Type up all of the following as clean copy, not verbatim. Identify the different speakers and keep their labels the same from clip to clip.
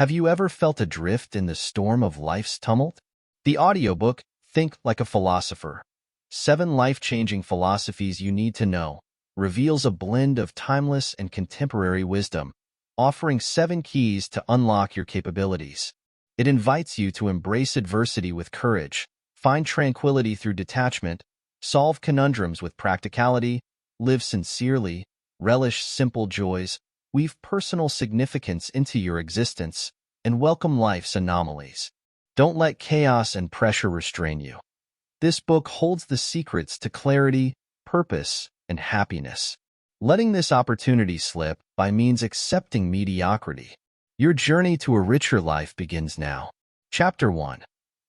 Speaker 1: Have you ever felt adrift in the storm of life's tumult? The audiobook, Think Like a Philosopher, 7 Life-Changing Philosophies You Need to Know, reveals a blend of timeless and contemporary wisdom, offering 7 keys to unlock your capabilities. It invites you to embrace adversity with courage, find tranquility through detachment, solve conundrums with practicality, live sincerely, relish simple joys, weave personal significance into your existence, and welcome life's anomalies. Don't let chaos and pressure restrain you. This book holds the secrets to clarity, purpose, and happiness. Letting this opportunity slip by means accepting mediocrity. Your journey to a richer life begins now. Chapter 1.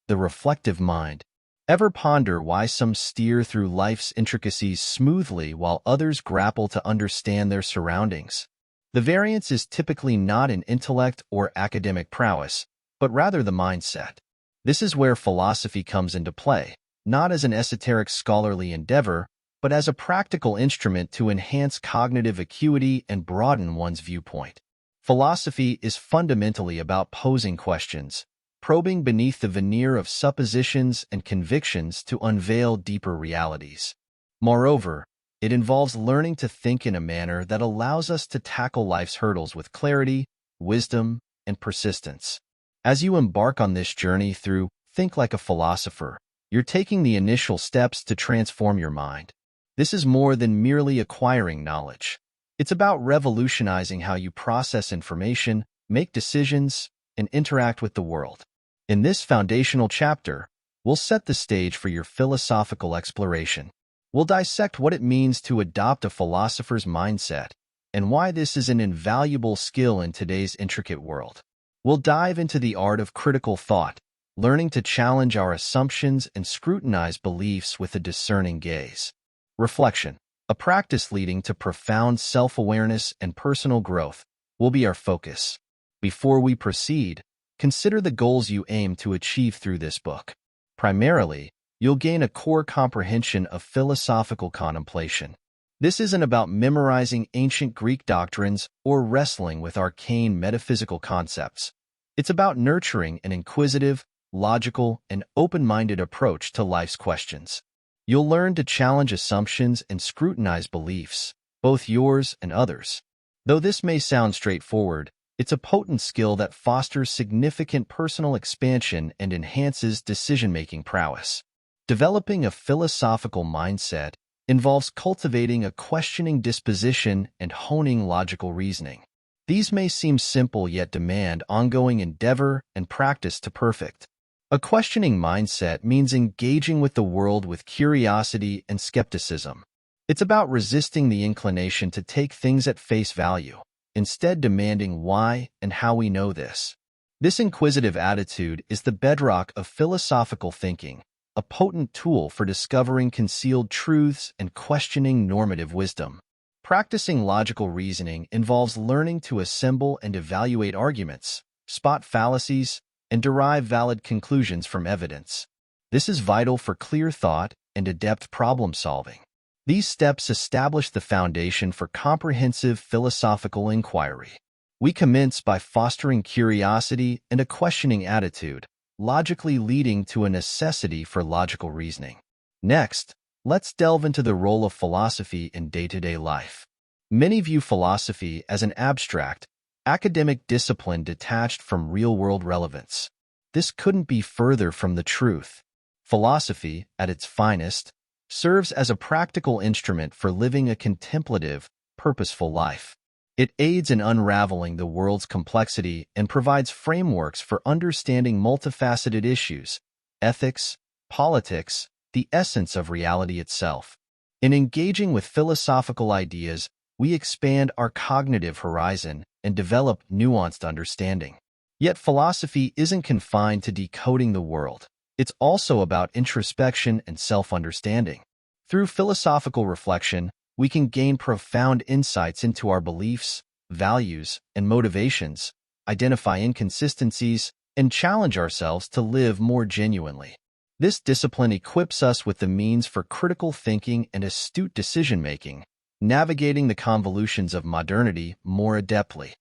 Speaker 1: The Reflective Mind. Ever ponder why some steer through life's intricacies smoothly while others grapple to understand their surroundings? The variance is typically not in intellect or academic prowess, but rather the mindset. This is where philosophy comes into play, not as an esoteric scholarly endeavor, but as a practical instrument to enhance cognitive acuity and broaden one's viewpoint. Philosophy is fundamentally about posing questions, probing beneath the veneer of suppositions and convictions to unveil deeper realities. Moreover, it involves learning to think in a manner that allows us to tackle life's hurdles with clarity, wisdom, and persistence. As you embark on this journey through Think Like a Philosopher, you're taking the initial steps to transform your mind. This is more than merely acquiring knowledge. It's about revolutionizing how you process information, make decisions, and interact with the world. In this foundational chapter, we'll set the stage for your philosophical exploration. We'll dissect what it means to adopt a philosopher's mindset and why this is an invaluable skill in today's intricate world. We'll dive into the art of critical thought, learning to challenge our assumptions and scrutinize beliefs with a discerning gaze. Reflection, a practice leading to profound self-awareness and personal growth, will be our focus. Before we proceed, consider the goals you aim to achieve through this book. Primarily, you'll gain a core comprehension of philosophical contemplation. This isn't about memorizing ancient Greek doctrines or wrestling with arcane metaphysical concepts. It's about nurturing an inquisitive, logical, and open-minded approach to life's questions. You'll learn to challenge assumptions and scrutinize beliefs, both yours and others. Though this may sound straightforward, it's a potent skill that fosters significant personal expansion and enhances decision-making prowess. Developing a philosophical mindset involves cultivating a questioning disposition and honing logical reasoning. These may seem simple yet demand ongoing endeavor and practice to perfect. A questioning mindset means engaging with the world with curiosity and skepticism. It's about resisting the inclination to take things at face value, instead demanding why and how we know this. This inquisitive attitude is the bedrock of philosophical thinking, a potent tool for discovering concealed truths and questioning normative wisdom. Practicing logical reasoning involves learning to assemble and evaluate arguments, spot fallacies, and derive valid conclusions from evidence. This is vital for clear thought and adept problem-solving. These steps establish the foundation for comprehensive philosophical inquiry. We commence by fostering curiosity and a questioning attitude, logically leading to a necessity for logical reasoning. Next, let's delve into the role of philosophy in day-to-day life. Many view philosophy as an abstract, academic discipline detached from real-world relevance. This couldn't be further from the truth. Philosophy, at its finest, serves as a practical instrument for living a contemplative, purposeful life. It aids in unraveling the world's complexity and provides frameworks for understanding multifaceted issues, ethics, politics, the essence of reality itself. In engaging with philosophical ideas, we expand our cognitive horizon and develop nuanced understanding. Yet philosophy isn't confined to decoding the world. It's also about introspection and self-understanding. Through philosophical reflection, we can gain profound insights into our beliefs, values, and motivations, identify inconsistencies, and challenge ourselves to live more genuinely. This discipline equips us with the means for critical thinking and astute decision-making, navigating the convolutions of modernity more adeptly.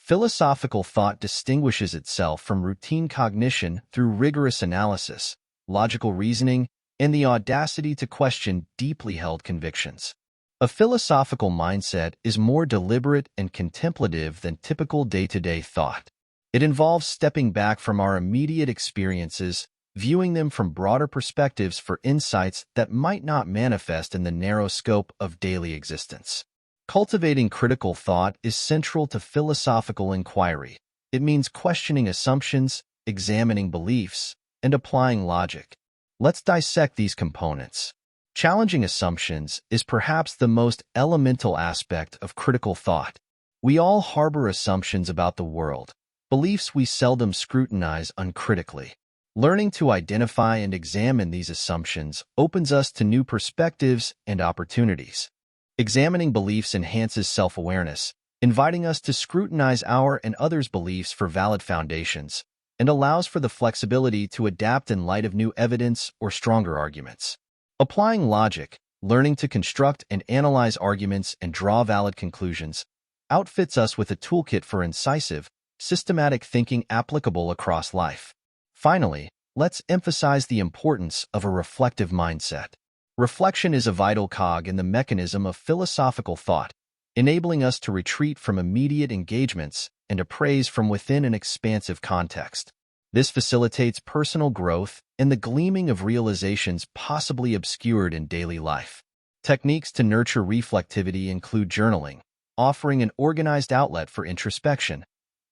Speaker 1: Philosophical thought distinguishes itself from routine cognition through rigorous analysis, logical reasoning, and the audacity to question deeply held convictions. A philosophical mindset is more deliberate and contemplative than typical day-to-day thought. It involves stepping back from our immediate experiences, viewing them from broader perspectives for insights that might not manifest in the narrow scope of daily existence. Cultivating critical thought is central to philosophical inquiry. It means questioning assumptions, examining beliefs, and applying logic. Let's dissect these components. Challenging assumptions is perhaps the most elemental aspect of critical thought. We all harbor assumptions about the world, beliefs we seldom scrutinize uncritically. Learning to identify and examine these assumptions opens us to new perspectives and opportunities. Examining beliefs enhances self-awareness, inviting us to scrutinize our and others' beliefs for valid foundations, and allows for the flexibility to adapt in light of new evidence or stronger arguments. Applying logic, learning to construct and analyze arguments and draw valid conclusions, outfits us with a toolkit for incisive, systematic thinking applicable across life. Finally, let's emphasize the importance of a reflective mindset. Reflection is a vital cog in the mechanism of philosophical thought, enabling us to retreat from immediate engagements and appraise from within an expansive context. This facilitates personal growth and the gleaming of realizations possibly obscured in daily life. Techniques to nurture reflectivity include journaling, offering an organized outlet for introspection,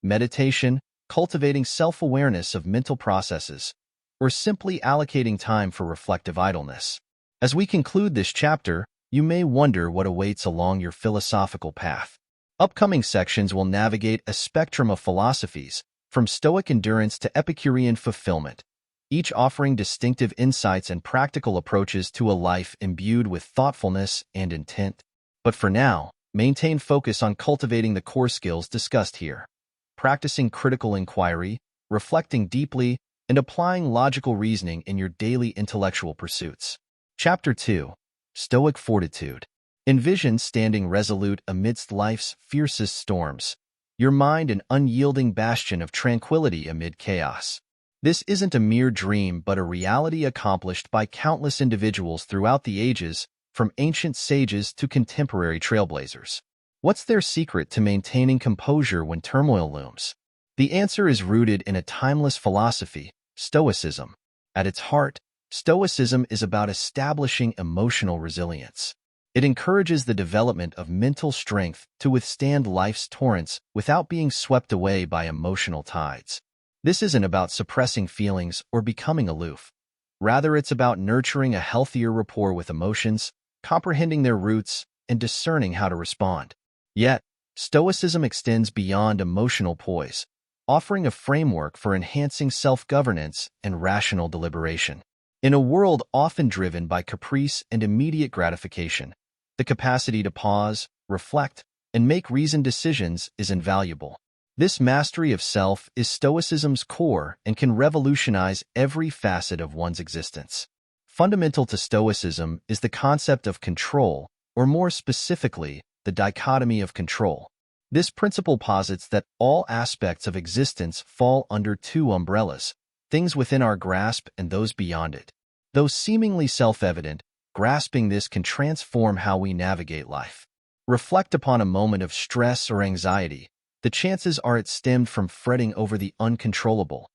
Speaker 1: meditation, cultivating self-awareness of mental processes, or simply allocating time for reflective idleness. As we conclude this chapter, you may wonder what awaits along your philosophical path. Upcoming sections will navigate a spectrum of philosophies, from Stoic endurance to Epicurean fulfillment, each offering distinctive insights and practical approaches to a life imbued with thoughtfulness and intent. But for now, maintain focus on cultivating the core skills discussed here. Practicing critical inquiry, reflecting deeply, and applying logical reasoning in your daily intellectual pursuits. Chapter 2. Stoic Fortitude. Envision standing resolute amidst life's fiercest storms, your mind an unyielding bastion of tranquility amid chaos. This isn't a mere dream but a reality accomplished by countless individuals throughout the ages, from ancient sages to contemporary trailblazers. What's their secret to maintaining composure when turmoil looms? The answer is rooted in a timeless philosophy, Stoicism. At its heart, Stoicism is about establishing emotional resilience. It encourages the development of mental strength to withstand life's torrents without being swept away by emotional tides. This isn't about suppressing feelings or becoming aloof. Rather, it's about nurturing a healthier rapport with emotions, comprehending their roots, and discerning how to respond. Yet, Stoicism extends beyond emotional poise, offering a framework for enhancing self-governance and rational deliberation. In a world often driven by caprice and immediate gratification, the capacity to pause, reflect, and make reasoned decisions is invaluable. This mastery of self is Stoicism's core and can revolutionize every facet of one's existence. Fundamental to Stoicism is the concept of control, or more specifically, the dichotomy of control. This principle posits that all aspects of existence fall under two umbrellas, things within our grasp and those beyond it. Though seemingly self-evident, grasping this can transform how we navigate life. Reflect upon a moment of stress or anxiety. The chances are it stemmed from fretting over the uncontrollable,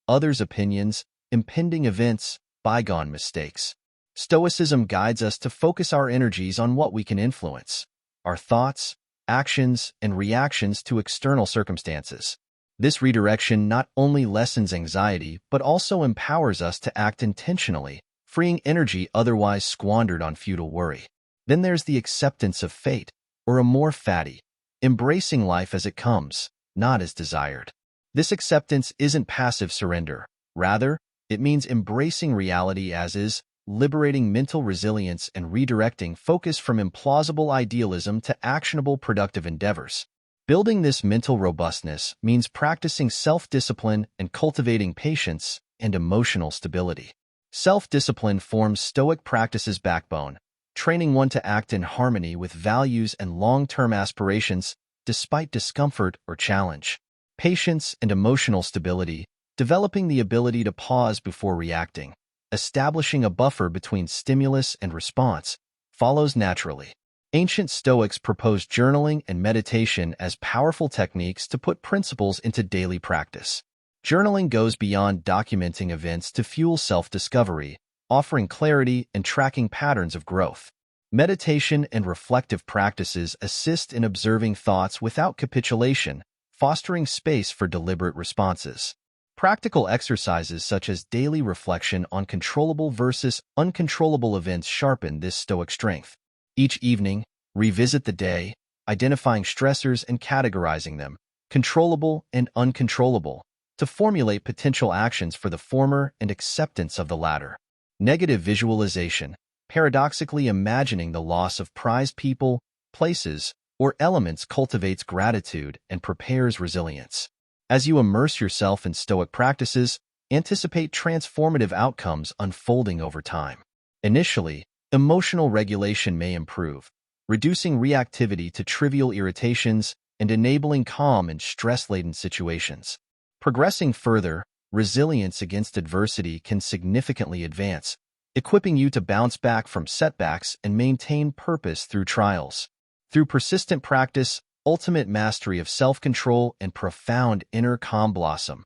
Speaker 1: others' opinions, impending events, bygone mistakes. Stoicism guides us to focus our energies on what we can influence, our thoughts, actions, and reactions to external circumstances. This redirection not only lessens anxiety, but also empowers us to act intentionally, freeing energy otherwise squandered on futile worry. Then there's the acceptance of fate, or a more fatty, embracing life as it comes, not as desired. This acceptance isn't passive surrender. Rather, it means embracing reality as is, liberating mental resilience and redirecting focus from implausible idealism to actionable productive endeavors. Building this mental robustness means practicing self-discipline and cultivating patience and emotional stability. Self-discipline forms Stoic practice's backbone, training one to act in harmony with values and long-term aspirations despite discomfort or challenge. Patience and emotional stability, developing the ability to pause before reacting, establishing a buffer between stimulus and response, follows naturally. Ancient Stoics proposed journaling and meditation as powerful techniques to put principles into daily practice. Journaling goes beyond documenting events to fuel self-discovery, offering clarity and tracking patterns of growth. Meditation and reflective practices assist in observing thoughts without capitulation, fostering space for deliberate responses. Practical exercises such as daily reflection on controllable versus uncontrollable events sharpen this Stoic strength. Each evening, revisit the day, identifying stressors and categorizing them, controllable and uncontrollable, to formulate potential actions for the former and acceptance of the latter. Negative visualization, paradoxically imagining the loss of prized people, places, or elements cultivates gratitude and prepares resilience. As you immerse yourself in Stoic practices, anticipate transformative outcomes unfolding over time. Initially, emotional regulation may improve, reducing reactivity to trivial irritations and enabling calm in stress-laden situations. Progressing further, resilience against adversity can significantly advance, equipping you to bounce back from setbacks and maintain purpose through trials. Through persistent practice, ultimate mastery of self-control and profound inner calm blossom.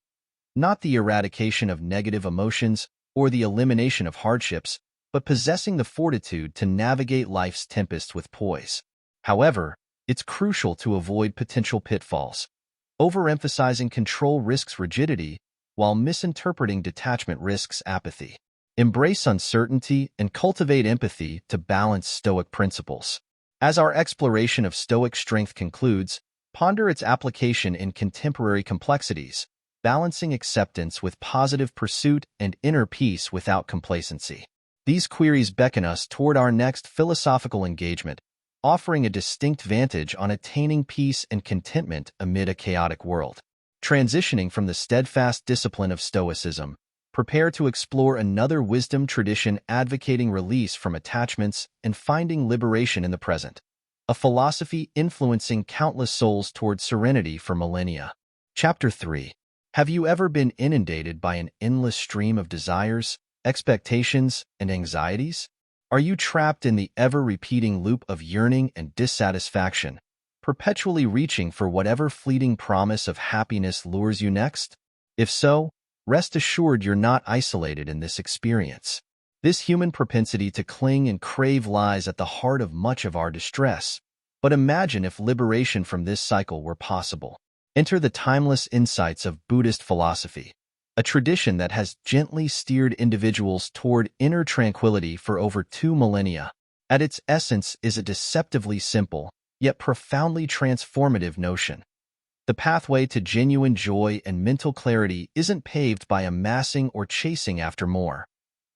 Speaker 1: Not the eradication of negative emotions or the elimination of hardships, but possessing the fortitude to navigate life's tempest with poise. However, it's crucial to avoid potential pitfalls. Overemphasizing control risks rigidity, while misinterpreting detachment risks apathy. Embrace uncertainty and cultivate empathy to balance Stoic principles. As our exploration of Stoic strength concludes, ponder its application in contemporary complexities, balancing acceptance with positive pursuit and inner peace without complacency. These queries beckon us toward our next philosophical engagement, offering a distinct vantage on attaining peace and contentment amid a chaotic world. Transitioning from the steadfast discipline of Stoicism, prepare to explore another wisdom tradition advocating release from attachments and finding liberation in the present. A philosophy influencing countless souls toward serenity for millennia. Chapter 3. Have you ever been inundated by an endless stream of desires, expectations, and anxieties? Are you trapped in the ever-repeating loop of yearning and dissatisfaction, perpetually reaching for whatever fleeting promise of happiness lures you next? If so, rest assured you're not isolated in this experience. This human propensity to cling and crave lies at the heart of much of our distress. But imagine if liberation from this cycle were possible. Enter the timeless insights of Buddhist philosophy, a tradition that has gently steered individuals toward inner tranquility for over 2 millennia. At its essence is a deceptively simple, yet profoundly transformative notion. The pathway to genuine joy and mental clarity isn't paved by amassing or chasing after more.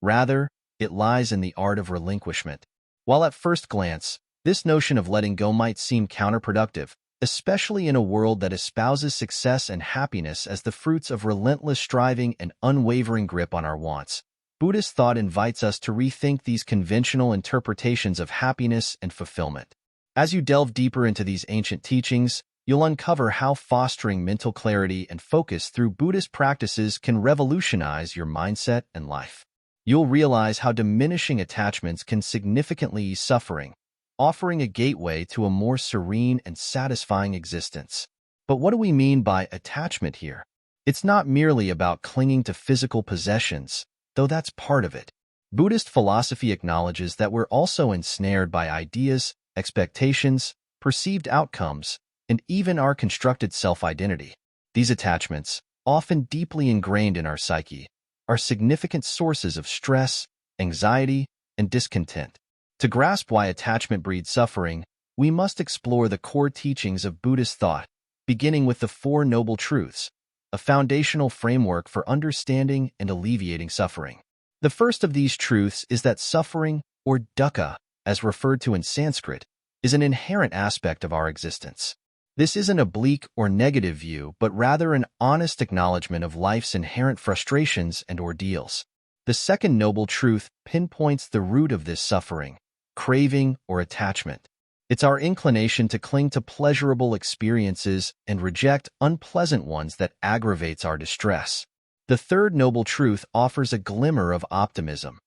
Speaker 1: Rather, it lies in the art of relinquishment. While at first glance, this notion of letting go might seem counterproductive, especially in a world that espouses success and happiness as the fruits of relentless striving and unwavering grip on our wants, Buddhist thought invites us to rethink these conventional interpretations of happiness and fulfillment. As you delve deeper into these ancient teachings, you'll uncover how fostering mental clarity and focus through Buddhist practices can revolutionize your mindset and life. You'll realize how diminishing attachments can significantly ease suffering, offering a gateway to a more serene and satisfying existence. But what do we mean by attachment here? It's not merely about clinging to physical possessions, though that's part of it. Buddhist philosophy acknowledges that we're also ensnared by ideas, expectations, perceived outcomes, and even our constructed self-identity. These attachments, often deeply ingrained in our psyche, are significant sources of stress, anxiety, and discontent. To grasp why attachment breeds suffering, we must explore the core teachings of Buddhist thought, beginning with the Four Noble Truths, a foundational framework for understanding and alleviating suffering. The first of these truths is that suffering, or dukkha, as referred to in Sanskrit, is an inherent aspect of our existence. This isn't a bleak or negative view, but rather an honest acknowledgement of life's inherent frustrations and ordeals. The second noble truth pinpoints the root of this suffering, craving or attachment. It's our inclination to cling to pleasurable experiences and reject unpleasant ones that aggravates our distress. The third noble truth offers a glimmer of optimism.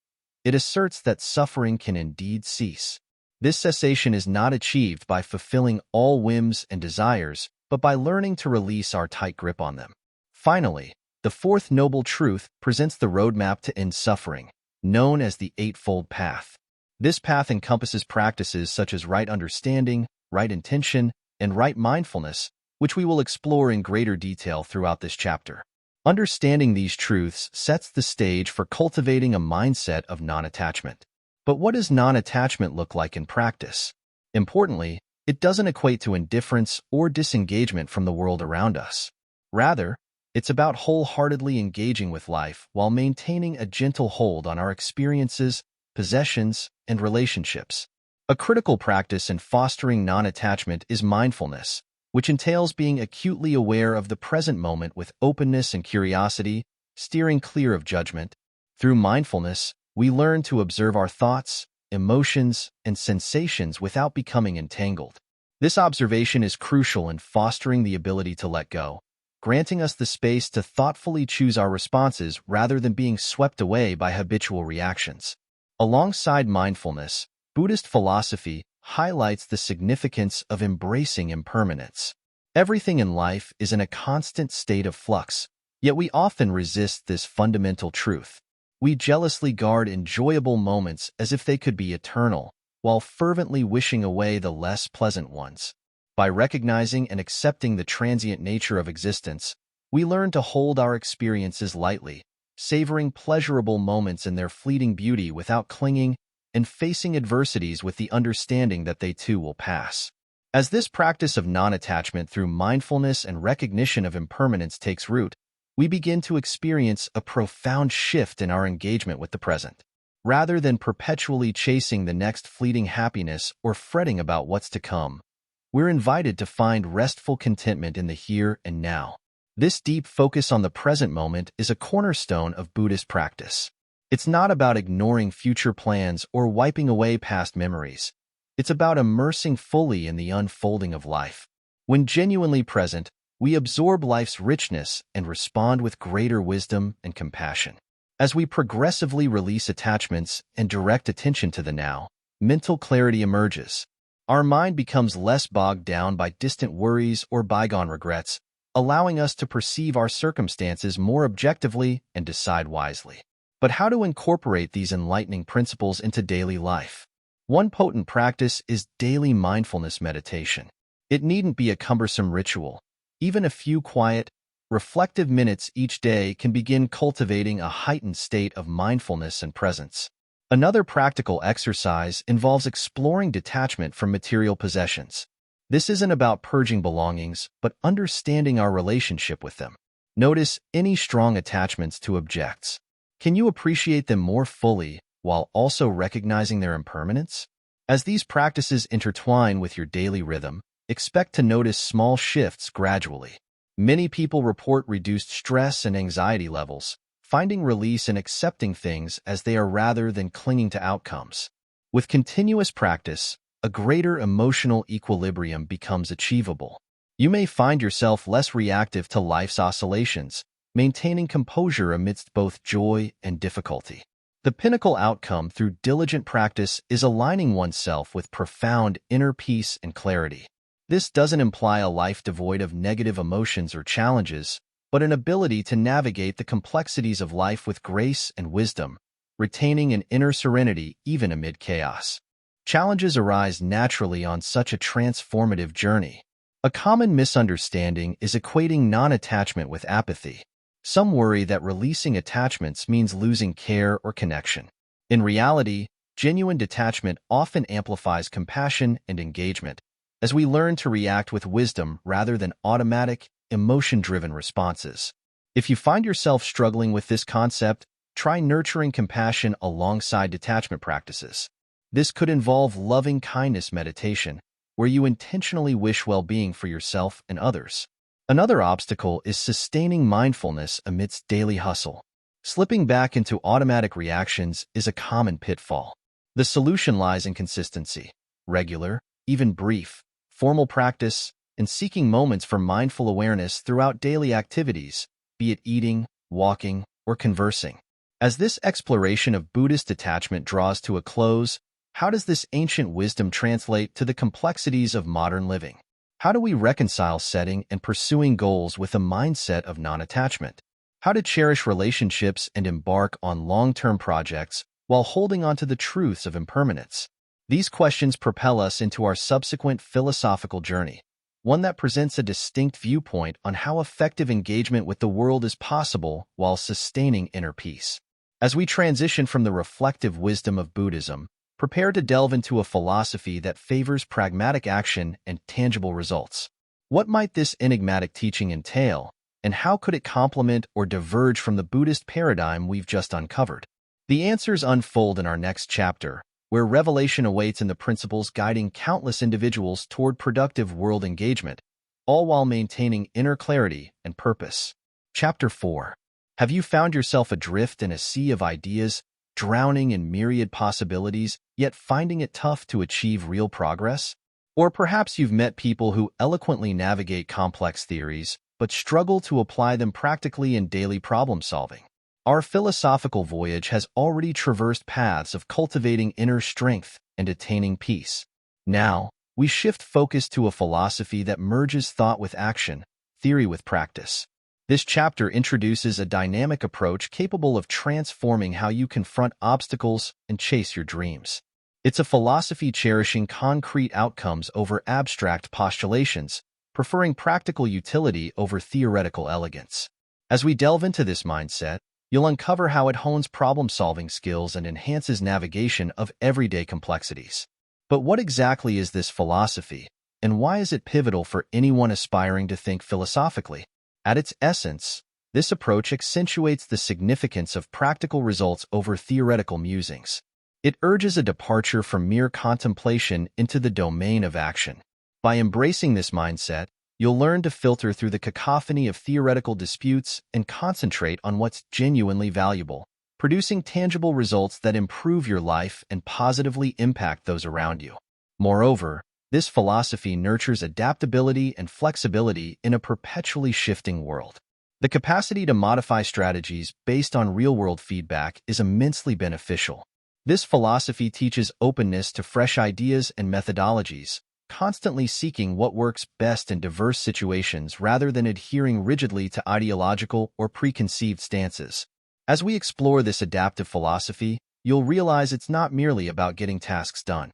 Speaker 1: It asserts that suffering can indeed cease. This cessation is not achieved by fulfilling all whims and desires, but by learning to release our tight grip on them. Finally, the fourth noble truth presents the roadmap to end suffering, known as the Eightfold Path. This path encompasses practices such as right understanding, right intention, and right mindfulness, which we will explore in greater detail throughout this chapter. Understanding these truths sets the stage for cultivating a mindset of non-attachment. But what does non-attachment look like in practice? Importantly, it doesn't equate to indifference or disengagement from the world around us. Rather, it's about wholeheartedly engaging with life while maintaining a gentle hold on our experiences, possessions, and relationships. A critical practice in fostering non-attachment is mindfulness, which entails being acutely aware of the present moment with openness and curiosity, steering clear of judgment. Through mindfulness, we learn to observe our thoughts, emotions, and sensations without becoming entangled. This observation is crucial in fostering the ability to let go, granting us the space to thoughtfully choose our responses rather than being swept away by habitual reactions. Alongside mindfulness, Buddhist philosophy highlights the significance of embracing impermanence. Everything in life is in a constant state of flux, yet we often resist this fundamental truth. We jealously guard enjoyable moments as if they could be eternal, while fervently wishing away the less pleasant ones. By recognizing and accepting the transient nature of existence, we learn to hold our experiences lightly, savoring pleasurable moments in their fleeting beauty without clinging, and facing adversities with the understanding that they too will pass. As this practice of non-attachment through mindfulness and recognition of impermanence takes root, we begin to experience a profound shift in our engagement with the present. Rather than perpetually chasing the next fleeting happiness or fretting about what's to come, we're invited to find restful contentment in the here and now. This deep focus on the present moment is a cornerstone of Buddhist practice. It's not about ignoring future plans or wiping away past memories. It's about immersing fully in the unfolding of life. When genuinely present, we absorb life's richness and respond with greater wisdom and compassion. As we progressively release attachments and direct attention to the now, mental clarity emerges. Our mind becomes less bogged down by distant worries or bygone regrets, allowing us to perceive our circumstances more objectively and decide wisely. But how to incorporate these enlightening principles into daily life? One potent practice is daily mindfulness meditation. It needn't be a cumbersome ritual. Even a few quiet, reflective minutes each day can begin cultivating a heightened state of mindfulness and presence. Another practical exercise involves exploring detachment from material possessions. This isn't about purging belongings, but understanding our relationship with them. Notice any strong attachments to objects. Can you appreciate them more fully while also recognizing their impermanence? As these practices intertwine with your daily rhythm, expect to notice small shifts gradually. Many people report reduced stress and anxiety levels, finding release in accepting things as they are rather than clinging to outcomes. With continuous practice, a greater emotional equilibrium becomes achievable. You may find yourself less reactive to life's oscillations, maintaining composure amidst both joy and difficulty. The pinnacle outcome through diligent practice is aligning oneself with profound inner peace and clarity. This doesn't imply a life devoid of negative emotions or challenges, but an ability to navigate the complexities of life with grace and wisdom, retaining an inner serenity even amid chaos. Challenges arise naturally on such a transformative journey. A common misunderstanding is equating non-attachment with apathy. Some worry that releasing attachments means losing care or connection. In reality, genuine detachment often amplifies compassion and engagement, as we learn to react with wisdom rather than automatic, emotion-driven responses. If you find yourself struggling with this concept, try nurturing compassion alongside detachment practices. This could involve loving kindness meditation, where you intentionally wish well-being for yourself and others. Another obstacle is sustaining mindfulness amidst daily hustle. Slipping back into automatic reactions is a common pitfall. The solution lies in consistency. Regular, even brief, formal practice, and seeking moments for mindful awareness throughout daily activities, be it eating, walking, or conversing. As this exploration of Buddhist detachment draws to a close, how does this ancient wisdom translate to the complexities of modern living? How do we reconcile setting and pursuing goals with a mindset of non-attachment? How to cherish relationships and embark on long-term projects while holding on to the truths of impermanence? These questions propel us into our subsequent philosophical journey, one that presents a distinct viewpoint on how effective engagement with the world is possible while sustaining inner peace. As we transition from the reflective wisdom of Buddhism, prepare to delve into a philosophy that favors pragmatic action and tangible results. What might this enigmatic teaching entail, and how could it complement or diverge from the Buddhist paradigm we've just uncovered? The answers unfold in our next chapter, where revelation awaits in the principles guiding countless individuals toward productive world engagement, all while maintaining inner clarity and purpose. Chapter 4. Have you found yourself adrift in a sea of ideas, drowning in myriad possibilities, yet finding it tough to achieve real progress? Or perhaps you've met people who eloquently navigate complex theories, but struggle to apply them practically in daily problem-solving. Our philosophical voyage has already traversed paths of cultivating inner strength and attaining peace. Now, we shift focus to a philosophy that merges thought with action, theory with practice. This chapter introduces a dynamic approach capable of transforming how you confront obstacles and chase your dreams. It's a philosophy cherishing concrete outcomes over abstract postulations, preferring practical utility over theoretical elegance. As we delve into this mindset, you'll uncover how it hones problem-solving skills and enhances navigation of everyday complexities. But what exactly is this philosophy, and why is it pivotal for anyone aspiring to think philosophically? At its essence, this approach accentuates the significance of practical results over theoretical musings. It urges a departure from mere contemplation into the domain of action. By embracing this mindset, you'll learn to filter through the cacophony of theoretical disputes and concentrate on what's genuinely valuable, producing tangible results that improve your life and positively impact those around you. Moreover, this philosophy nurtures adaptability and flexibility in a perpetually shifting world. The capacity to modify strategies based on real-world feedback is immensely beneficial. This philosophy teaches openness to fresh ideas and methodologies, constantly seeking what works best in diverse situations rather than adhering rigidly to ideological or preconceived stances. As we explore this adaptive philosophy, you'll realize it's not merely about getting tasks done.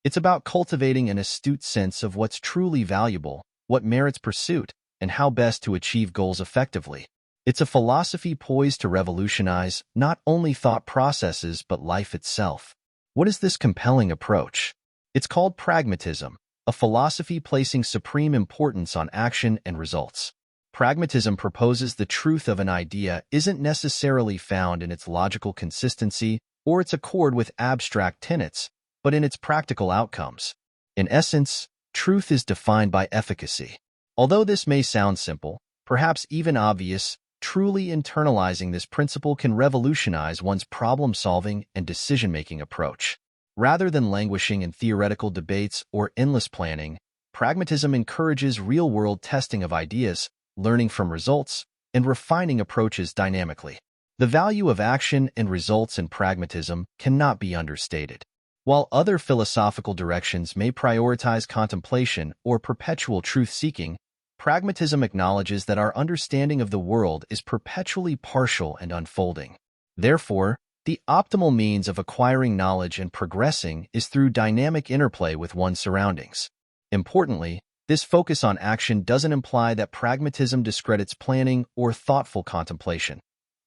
Speaker 1: It's about cultivating an astute sense of what's truly valuable, what merits pursuit, and how best to achieve goals effectively. It's a philosophy poised to revolutionize not only thought processes but life itself. What is this compelling approach? It's called pragmatism, a philosophy placing supreme importance on action and results. Pragmatism proposes the truth of an idea isn't necessarily found in its logical consistency or its accord with abstract tenets, but in its practical outcomes. In essence, truth is defined by efficacy. Although this may sound simple, perhaps even obvious, truly internalizing this principle can revolutionize one's problem-solving and decision-making approach. Rather than languishing in theoretical debates or endless planning, pragmatism encourages real-world testing of ideas, learning from results, and refining approaches dynamically. The value of action and results in pragmatism cannot be understated. While other philosophical directions may prioritize contemplation or perpetual truth-seeking, pragmatism acknowledges that our understanding of the world is perpetually partial and unfolding. Therefore, the optimal means of acquiring knowledge and progressing is through dynamic interplay with one's surroundings. Importantly, this focus on action doesn't imply that pragmatism discredits planning or thoughtful contemplation.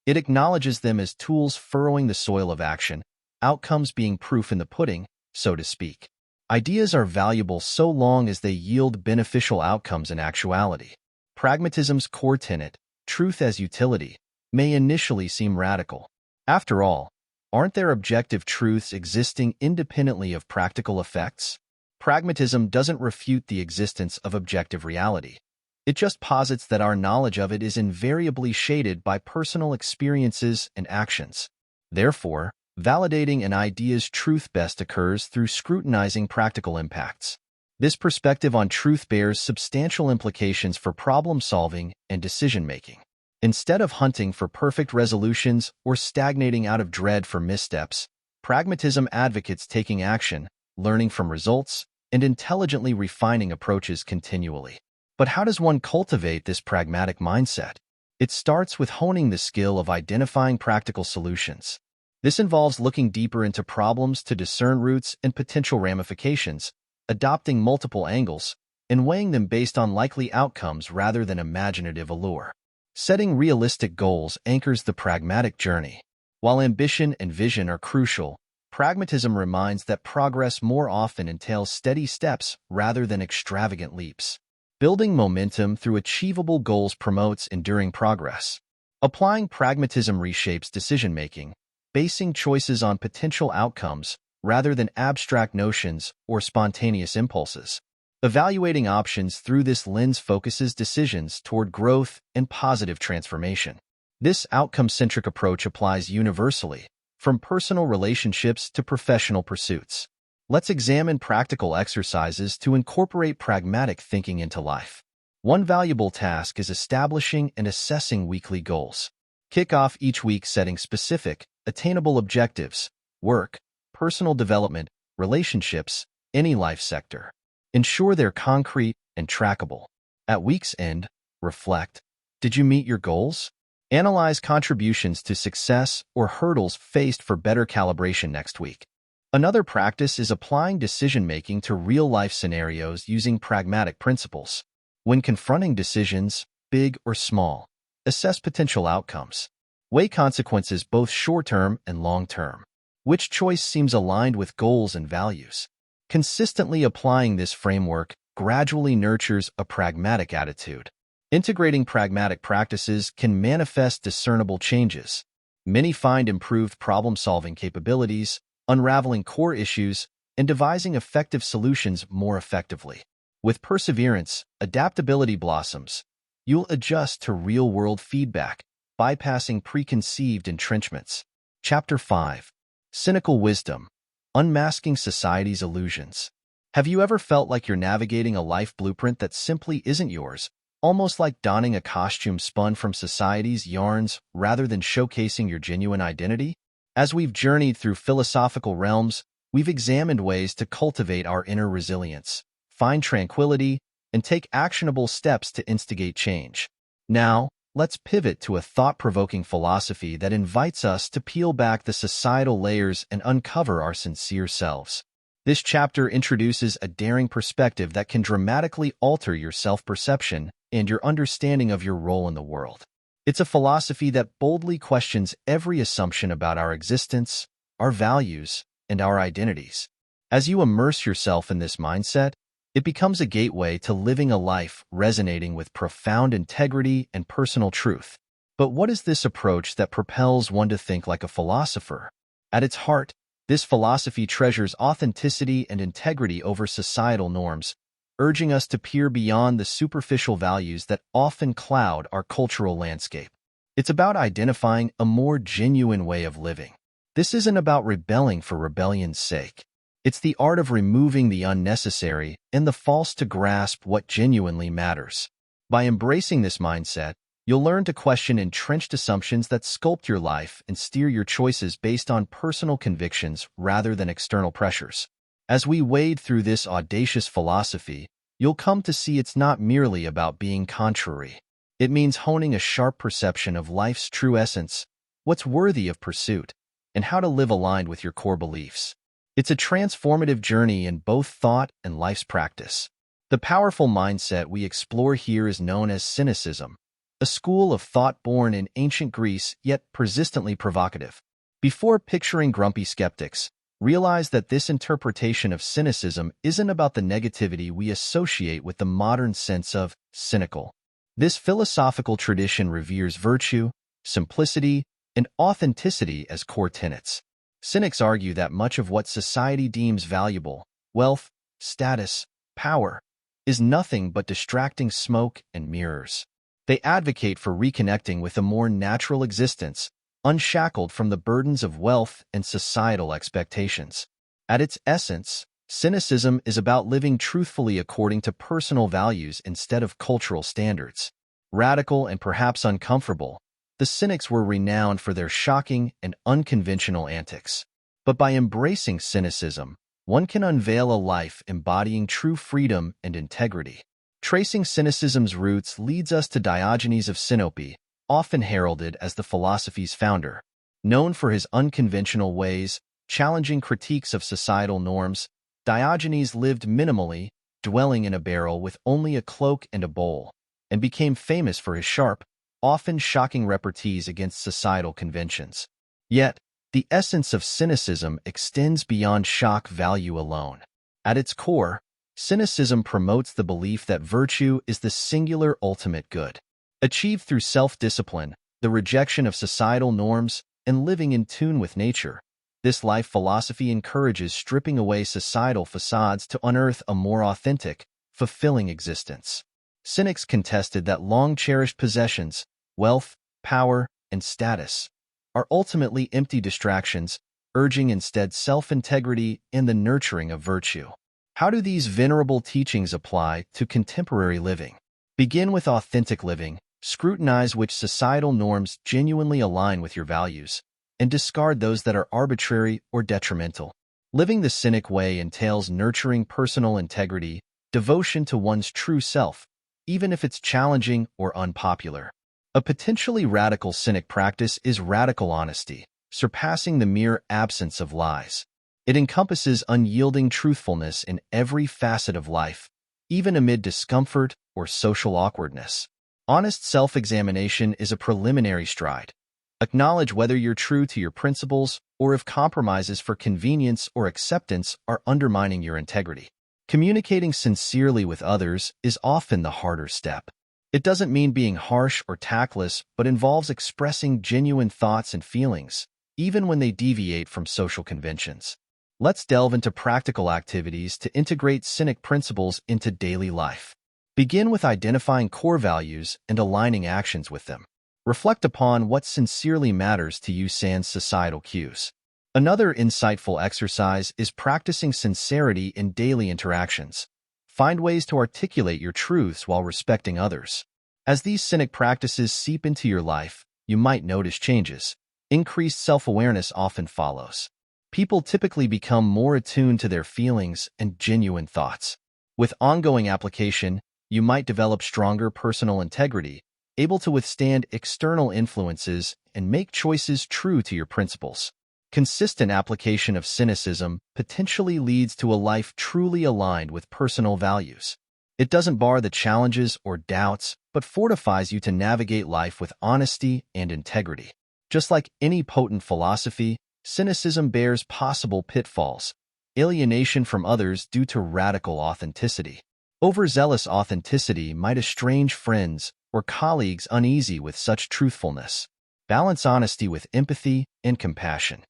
Speaker 1: It acknowledges them as tools furrowing the soil of action, outcomes being proof in the pudding, so to speak. Ideas are valuable so long as they yield beneficial outcomes in actuality. Pragmatism's core tenet, truth as utility, may initially seem radical. After all, aren't there objective truths existing independently of practical effects? Pragmatism doesn't refute the existence of objective reality. It just posits that our knowledge of it is invariably shaded by personal experiences and actions. Therefore, validating an idea's truth best occurs through scrutinizing practical impacts. This perspective on truth bears substantial implications for problem-solving and decision-making. Instead of hunting for perfect resolutions or stagnating out of dread for missteps, pragmatism advocates taking action, learning from results, and intelligently refining approaches continually. But how does one cultivate this pragmatic mindset? It starts with honing the skill of identifying practical solutions. This involves looking deeper into problems to discern roots and potential ramifications, adopting multiple angles, and weighing them based on likely outcomes rather than imaginative allure. Setting realistic goals anchors the pragmatic journey. While ambition and vision are crucial, pragmatism reminds that progress more often entails steady steps rather than extravagant leaps. Building momentum through achievable goals promotes enduring progress. Applying pragmatism reshapes decision-making, basing choices on potential outcomes rather than abstract notions or spontaneous impulses. Evaluating options through this lens focuses decisions toward growth and positive transformation. This outcome-centric approach applies universally, from personal relationships to professional pursuits. Let's examine practical exercises to incorporate pragmatic thinking into life. One valuable task is establishing and assessing weekly goals. Kick off each week setting specific, attainable objectives: work, personal development, relationships, any life sector. Ensure they're concrete and trackable. At week's end, reflect. Did you meet your goals? Analyze contributions to success or hurdles faced for better calibration next week. Another practice is applying decision-making to real-life scenarios using pragmatic principles. When confronting decisions, big or small, assess potential outcomes. Weigh consequences both short-term and long-term. Which choice seems aligned with goals and values? Consistently applying this framework gradually nurtures a pragmatic attitude. Integrating pragmatic practices can manifest discernible changes. Many find improved problem-solving capabilities, unraveling core issues, and devising effective solutions more effectively. With perseverance, adaptability blossoms. You'll adjust to real-world feedback, bypassing preconceived entrenchments. Chapter 5. Cynical Wisdom. Unmasking Society's Illusions. Have you ever felt like you're navigating a life blueprint that simply isn't yours, almost like donning a costume spun from society's yarns rather than showcasing your genuine identity? As we've journeyed through philosophical realms, we've examined ways to cultivate our inner resilience, find tranquility, and take actionable steps to instigate change. Now, let's pivot to a thought-provoking philosophy that invites us to peel back the societal layers and uncover our sincere selves. This chapter introduces a daring perspective that can dramatically alter your self-perception and your understanding of your role in the world. It's a philosophy that boldly questions every assumption about our existence, our values, and our identities. As you immerse yourself in this mindset, it becomes a gateway to living a life resonating with profound integrity and personal truth. But what is this approach that propels one to think like a philosopher? At its heart, this philosophy treasures authenticity and integrity over societal norms, urging us to peer beyond the superficial values that often cloud our cultural landscape. It's about identifying a more genuine way of living. This isn't about rebelling for rebellion's sake. It's the art of removing the unnecessary and the false to grasp what genuinely matters. By embracing this mindset, you'll learn to question entrenched assumptions that sculpt your life and steer your choices based on personal convictions rather than external pressures. As we wade through this audacious philosophy, you'll come to see it's not merely about being contrary. It means honing a sharp perception of life's true essence, what's worthy of pursuit, and how to live aligned with your core beliefs. It's a transformative journey in both thought and life's practice. The powerful mindset we explore here is known as cynicism, a school of thought born in ancient Greece yet persistently provocative. Before picturing grumpy skeptics, realize that this interpretation of cynicism isn't about the negativity we associate with the modern sense of cynical. This philosophical tradition reveres virtue, simplicity, and authenticity as core tenets. Cynics argue that much of what society deems valuable, wealth, status, power, is nothing but distracting smoke and mirrors. They advocate for reconnecting with a more natural existence, unshackled from the burdens of wealth and societal expectations. At its essence, Cynicism is about living truthfully according to personal values instead of cultural standards. Radical and perhaps uncomfortable, the Cynics were renowned for their shocking and unconventional antics. But by embracing cynicism, one can unveil a life embodying true freedom and integrity. Tracing cynicism's roots leads us to Diogenes of Sinope, often heralded as the philosophy's founder. Known for his unconventional ways, challenging critiques of societal norms, Diogenes lived minimally, dwelling in a barrel with only a cloak and a bowl, and became famous for his sharp, often shocking repartees against societal conventions. Yet, the essence of cynicism extends beyond shock value alone. At its core, cynicism promotes the belief that virtue is the singular ultimate good, achieved through self-discipline, the rejection of societal norms, and living in tune with nature. This life philosophy encourages stripping away societal facades to unearth a more authentic, fulfilling existence. Cynics contested that long-cherished possessions, wealth, power, and status, are ultimately empty distractions, urging instead self-integrity and the nurturing of virtue. How do these venerable teachings apply to contemporary living? Begin with authentic living, scrutinize which societal norms genuinely align with your values, and discard those that are arbitrary or detrimental. Living the Cynic way entails nurturing personal integrity, devotion to one's true self, even if it's challenging or unpopular. A potentially radical Cynic practice is radical honesty, surpassing the mere absence of lies. It encompasses unyielding truthfulness in every facet of life, even amid discomfort or social awkwardness. Honest self-examination is a preliminary stride. Acknowledge whether you're true to your principles or if compromises for convenience or acceptance are undermining your integrity. Communicating sincerely with others is often the harder step. It doesn't mean being harsh or tactless, but involves expressing genuine thoughts and feelings, even when they deviate from social conventions. Let's delve into practical activities to integrate Cynic principles into daily life. Begin with identifying core values and aligning actions with them. Reflect upon what sincerely matters to you sans societal cues. Another insightful exercise is practicing sincerity in daily interactions. Find ways to articulate your truths while respecting others. As these Cynic practices seep into your life, you might notice changes. Increased self-awareness often follows. People typically become more attuned to their feelings and genuine thoughts. With ongoing application, you might develop stronger personal integrity, able to withstand external influences and make choices true to your principles. Consistent application of cynicism potentially leads to a life truly aligned with personal values. It doesn't bar the challenges or doubts, but fortifies you to navigate life with honesty and integrity. Just like any potent philosophy, cynicism bears possible pitfalls: alienation from others due to radical authenticity. Overzealous authenticity might estrange friends or colleagues uneasy with such truthfulness. Balance honesty with empathy and compassion.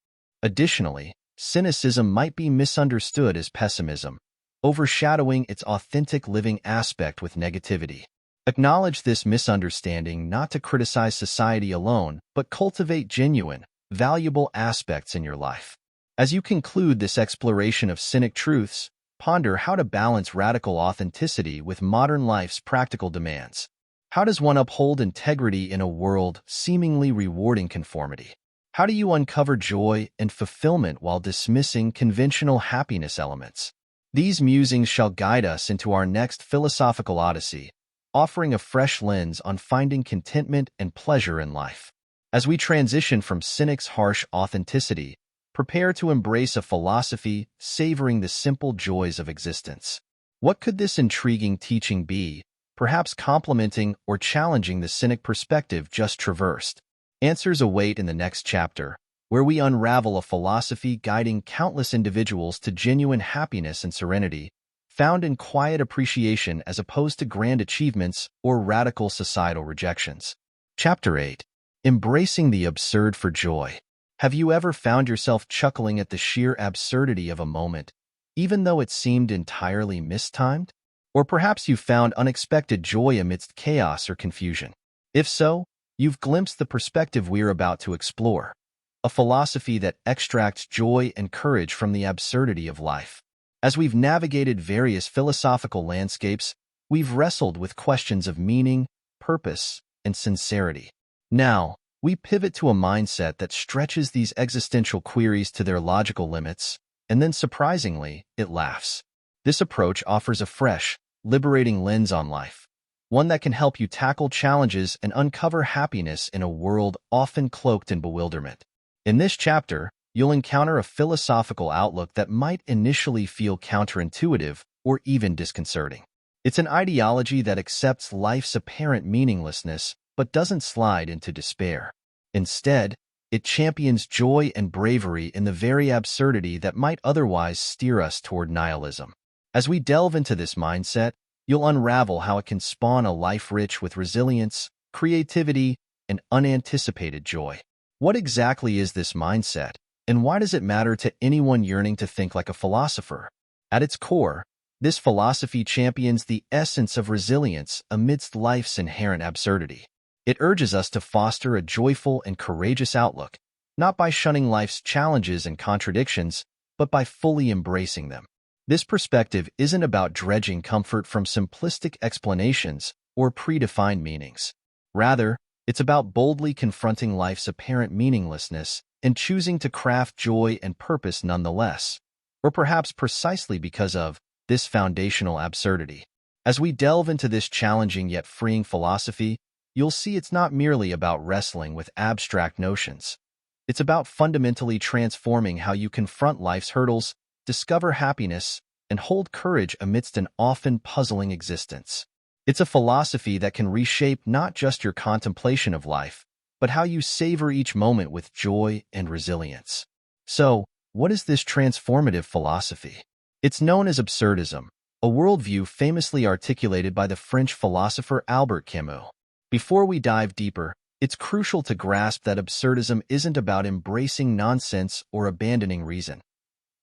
Speaker 1: Additionally, cynicism might be misunderstood as pessimism, overshadowing its authentic living aspect with negativity. Acknowledge this misunderstanding not to criticize society alone, but cultivate genuine, valuable aspects in your life. As you conclude this exploration of Cynic truths, ponder how to balance radical authenticity with modern life's practical demands. How does one uphold integrity in a world seemingly rewarding conformity? How do you uncover joy and fulfillment while dismissing conventional happiness elements? These musings shall guide us into our next philosophical odyssey, offering a fresh lens on finding contentment and pleasure in life. As we transition from Cynic's harsh authenticity, prepare to embrace a philosophy savoring the simple joys of existence. What could this intriguing teaching be, perhaps complementing or challenging the Cynic perspective just traversed? Answers await in the next chapter, where we unravel a philosophy guiding countless individuals to genuine happiness and serenity, found in quiet appreciation as opposed to grand achievements or radical societal rejections. Chapter 8. Embracing the absurd for joy. Have you ever found yourself chuckling at the sheer absurdity of a moment, even though it seemed entirely mistimed? Or perhaps you found unexpected joy amidst chaos or confusion. If so, you've glimpsed the perspective we're about to explore, a philosophy that extracts joy and courage from the absurdity of life. As we've navigated various philosophical landscapes, we've wrestled with questions of meaning, purpose, and sincerity. Now, we pivot to a mindset that stretches these existential queries to their logical limits, and then surprisingly, it laughs. This approach offers a fresh, liberating lens on life, one that can help you tackle challenges and uncover happiness in a world often cloaked in bewilderment. In this chapter, you'll encounter a philosophical outlook that might initially feel counterintuitive or even disconcerting. It's an ideology that accepts life's apparent meaninglessness but doesn't slide into despair. Instead, it champions joy and bravery in the very absurdity that might otherwise steer us toward nihilism. As we delve into this mindset, you'll unravel how it can spawn a life rich with resilience, creativity, and unanticipated joy. What exactly is this mindset, and why does it matter to anyone yearning to think like a philosopher? At its core, this philosophy champions the essence of resilience amidst life's inherent absurdity. It urges us to foster a joyful and courageous outlook, not by shunning life's challenges and contradictions, but by fully embracing them. This perspective isn't about dredging comfort from simplistic explanations or predefined meanings. Rather, it's about boldly confronting life's apparent meaninglessness and choosing to craft joy and purpose nonetheless, or perhaps precisely because of this foundational absurdity. As we delve into this challenging yet freeing philosophy, you'll see it's not merely about wrestling with abstract notions. It's about fundamentally transforming how you confront life's hurdles, discover happiness, and hold courage amidst an often puzzling existence. It's a philosophy that can reshape not just your contemplation of life, but how you savor each moment with joy and resilience. So, what is this transformative philosophy? It's known as absurdism, a worldview famously articulated by the French philosopher Albert Camus. Before we dive deeper, it's crucial to grasp that absurdism isn't about embracing nonsense or abandoning reason.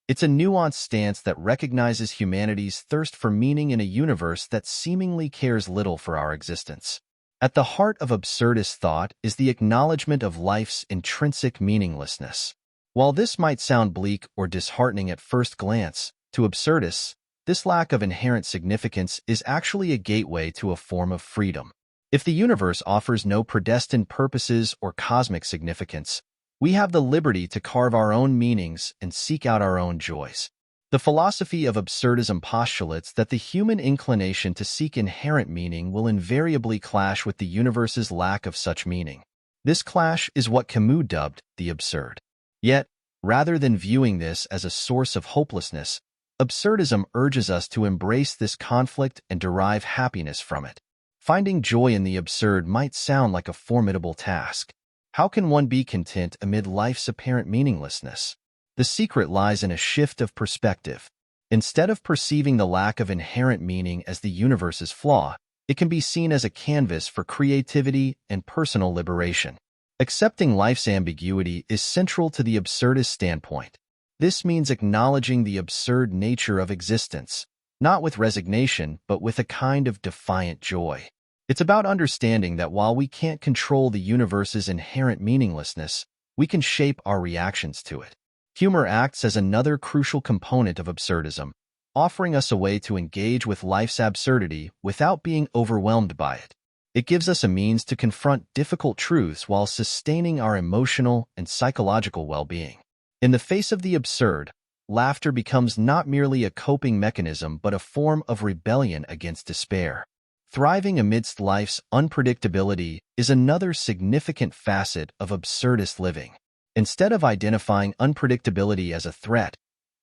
Speaker 1: It's a nuanced stance that recognizes humanity's thirst for meaning in a universe that seemingly cares little for our existence. At the heart of absurdist thought is the acknowledgement of life's intrinsic meaninglessness. While this might sound bleak or disheartening at first glance, to absurdists, this lack of inherent significance is actually a gateway to a form of freedom. If the universe offers no predestined purposes or cosmic significance, we have the liberty to carve our own meanings and seek out our own joys. The philosophy of absurdism postulates that the human inclination to seek inherent meaning will invariably clash with the universe's lack of such meaning. This clash is what Camus dubbed the absurd. Yet, rather than viewing this as a source of hopelessness, absurdism urges us to embrace this conflict and derive happiness from it. Finding joy in the absurd might sound like a formidable task. How can one be content amid life's apparent meaninglessness? The secret lies in a shift of perspective. Instead of perceiving the lack of inherent meaning as the universe's flaw, it can be seen as a canvas for creativity and personal liberation. Accepting life's ambiguity is central to the absurdist standpoint. This means acknowledging the absurd nature of existence, not with resignation, but with a kind of defiant joy. It's about understanding that while we can't control the universe's inherent meaninglessness, we can shape our reactions to it. Humor acts as another crucial component of absurdism, offering us a way to engage with life's absurdity without being overwhelmed by it. It gives us a means to confront difficult truths while sustaining our emotional and psychological well-being. In the face of the absurd, laughter becomes not merely a coping mechanism but a form of rebellion against despair. Thriving amidst life's unpredictability is another significant facet of absurdist living. Instead of identifying unpredictability as a threat,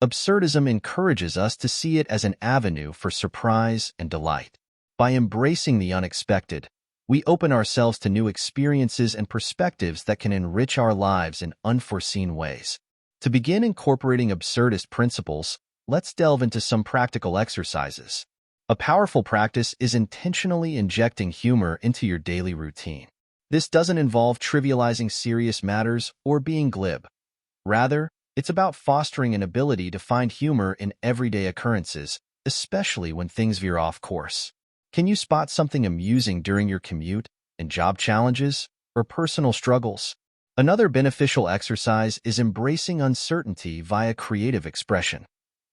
Speaker 1: absurdism encourages us to see it as an avenue for surprise and delight. By embracing the unexpected, we open ourselves to new experiences and perspectives that can enrich our lives in unforeseen ways. To begin incorporating absurdist principles, let's delve into some practical exercises. A powerful practice is intentionally injecting humor into your daily routine. This doesn't involve trivializing serious matters or being glib. Rather, it's about fostering an ability to find humor in everyday occurrences, especially when things veer off course. Can you spot something amusing during your commute, in job challenges, or personal struggles? Another beneficial exercise is embracing uncertainty via creative expression.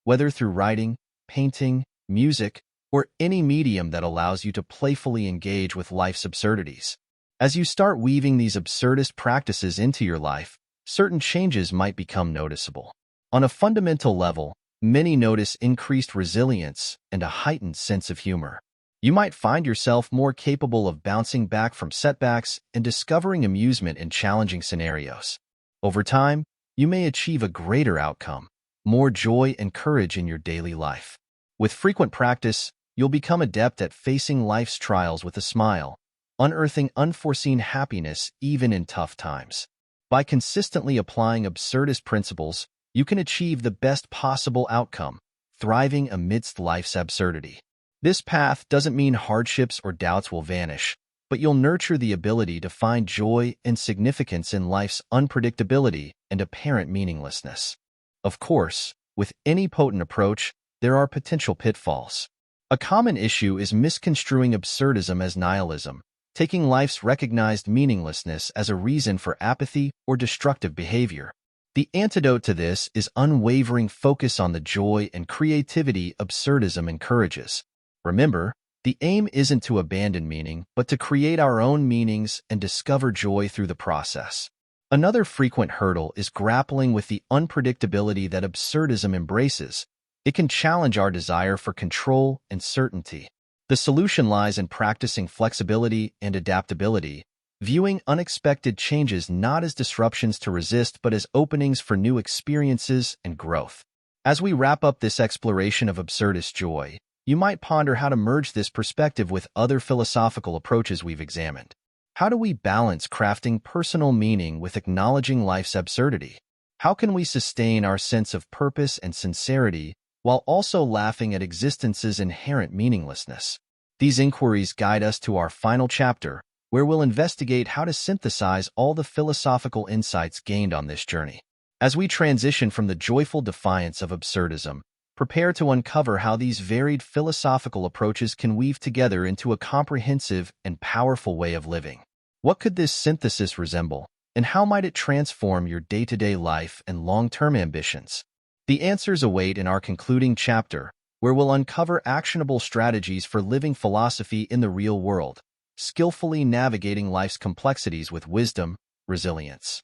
Speaker 1: whether through writing, painting, music, or any medium that allows you to playfully engage with life's absurdities. As you start weaving these absurdist practices into your life, certain changes might become noticeable. On a fundamental level, many notice increased resilience and a heightened sense of humor. You might find yourself more capable of bouncing back from setbacks and discovering amusement in challenging scenarios. Over time, you may achieve a greater outcome, more joy and courage in your daily life. With frequent practice, you'll become adept at facing life's trials with a smile, unearthing unforeseen happiness even in tough times. By consistently applying absurdist principles, you can achieve the best possible outcome, thriving amidst life's absurdity. This path doesn't mean hardships or doubts will vanish, but you'll nurture the ability to find joy and significance in life's unpredictability and apparent meaninglessness. Of course, with any potent approach, there are potential pitfalls. A common issue is misconstruing absurdism as nihilism, taking life's recognized meaninglessness as a reason for apathy or destructive behavior. The antidote to this is unwavering focus on the joy and creativity absurdism encourages. Remember, the aim isn't to abandon meaning, but to create our own meanings and discover joy through the process. Another frequent hurdle is grappling with the unpredictability that absurdism embraces. It can challenge our desire for control and certainty. The solution lies in practicing flexibility and adaptability, viewing unexpected changes not as disruptions to resist but as openings for new experiences and growth. As we wrap up this exploration of absurdist joy, you might ponder how to merge this perspective with other philosophical approaches we've examined. How do we balance crafting personal meaning with acknowledging life's absurdity? How can we sustain our sense of purpose and sincerity while also laughing at existence's inherent meaninglessness? These inquiries guide us to our final chapter, where we'll investigate how to synthesize all the philosophical insights gained on this journey. As we transition from the joyful defiance of absurdism, prepare to uncover how these varied philosophical approaches can weave together into a comprehensive and powerful way of living. What could this synthesis resemble, and how might it transform your day-to-day life and long-term ambitions? The answers await in our concluding chapter, where we'll uncover actionable strategies for living philosophy in the real world, skillfully navigating life's complexities with wisdom, resilience,